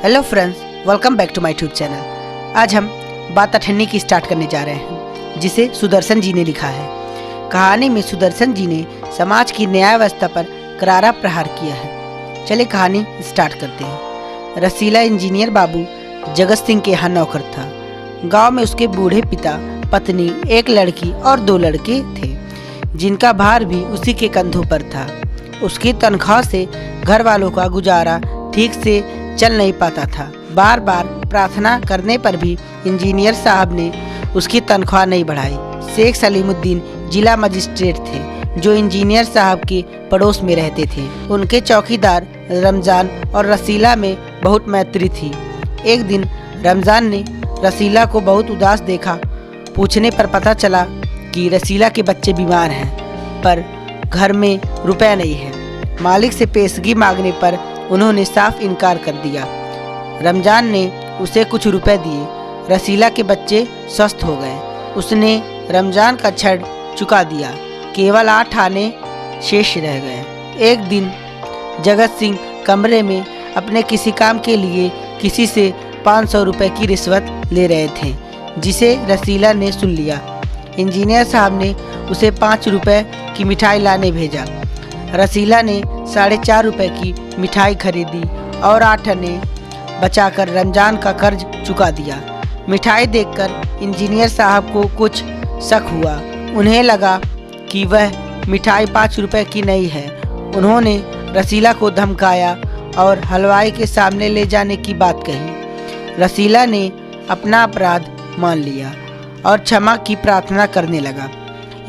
Hello friends, welcome back to my YouTube channel. आज हम बात अठन्नी की स्टार्ट करने जा रहे हैं, जिसे सुदर्शन जी ने लिखा है। कहानी में सुदर्शन जी ने समाज की न्याय व्यवस्था पर करारा प्रहार किया है। चलिए कहानी स्टार्ट करते हैं। रसीला इंजीनियर बाबू जगत सिंह के यहाँ नौकर था। गांव में उसके बूढ़े पिता, पत्नी, एक लड़की और 2 लड़के थे, जिनका भार भी उसी के कंधों पर था। उसकी तनख्वाह से घर वालों का गुजारा ठीक से चल नहीं पाता था। बार बार प्रार्थना करने पर भी इंजीनियर साहब ने उसकी तनख्वाह नहीं बढ़ाई। शेख सलीमुद्दीन जिला मजिस्ट्रेट थे, जो इंजीनियर साहब के पड़ोस में रहते थे। उनके चौकीदार रमजान और रसीला में बहुत मैत्री थी। एक दिन रमजान ने रसीला को बहुत उदास देखा। पूछने पर पता चला कि रसीला के बच्चे बीमार हैं, पर घर में रुपया नहीं है। मालिक से पेशगी मांगने पर उन्होंने साफ इनकार कर दिया। रमजान ने उसे कुछ रुपए दिए। रसीला के बच्चे स्वस्थ हो गए। उसने रमजान का छड़ चुका दिया। केवल 8 आने शेष रह गए। एक दिन जगत सिंह कमरे में अपने किसी काम के लिए किसी से 500 रुपए की रिश्वत ले रहे थे, जिसे रसीला ने सुन लिया। इंजीनियर साहब ने उसे 5 रुपए की मिठाई लाने भेजा। रसीला ने 4.5 रुपए की मिठाई खरीदी और 8 आने बचाकर रमजान का कर्ज चुका दिया। मिठाई देखकर इंजीनियर साहब को कुछ शक हुआ। उन्हें लगा कि वह मिठाई 5 रुपए की नहीं है। उन्होंने रसीला को धमकाया और हलवाई के सामने ले जाने की बात कही। रसीला ने अपना अपराध मान लिया और क्षमा की प्रार्थना करने लगा।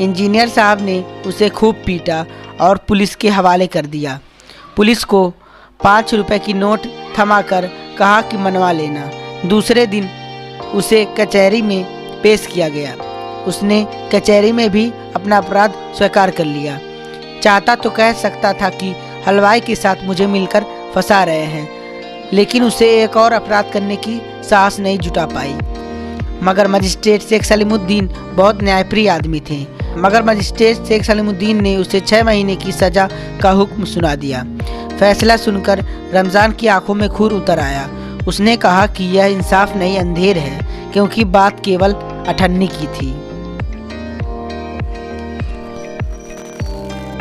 इंजीनियर साहब ने उसे खूब पीटा और पुलिस के हवाले कर दिया। पुलिस को 5 रुपए की नोट थमाकर कहा कि मनवा लेना। दूसरे दिन उसे कचहरी में पेश किया गया। उसने कचहरी में भी अपना अपराध स्वीकार कर लिया। चाहता तो कह सकता था कि हलवाई के साथ मुझे मिलकर फंसा रहे हैं, लेकिन उसे एक और अपराध करने की साहस नहीं जुटा पाई। मगर मजिस्ट्रेट शेख सलीमुद्दीन बहुत न्यायप्रिय आदमी थे। मजिस्ट्रेट शेख सलीमुद्दीन ने उसे 6 महीने की सजा का हुक्म सुना दिया। फैसला सुनकर रमजान की आंखों में खून उतर आया। उसने कहा कि यह इंसाफ नहीं, अंधेर है, क्योंकि बात केवल अठन्नी की थी।